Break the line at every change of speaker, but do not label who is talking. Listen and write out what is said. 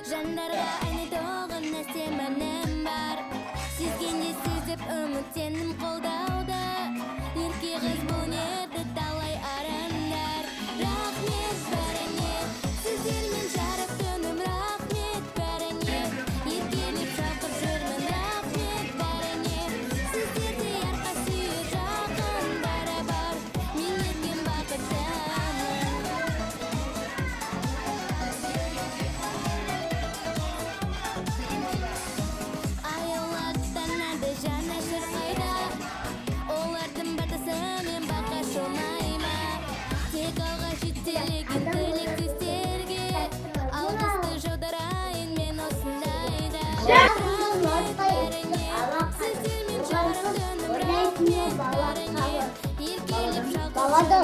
Жандарга айны тоғын әсемәнем бар. Сезгенде сезіп үміттенім қолдауда. Ерке қыз бұл неді талай арандар. Рахмет бәріне, сіздермен жарық түнім. Рахмет бәріне, еркелік шақыр жүрмін. Рахмет бәріне, сіздерде арқа сүйі жақын бәрі-бар. Мен еткен бақыттамын.
Балада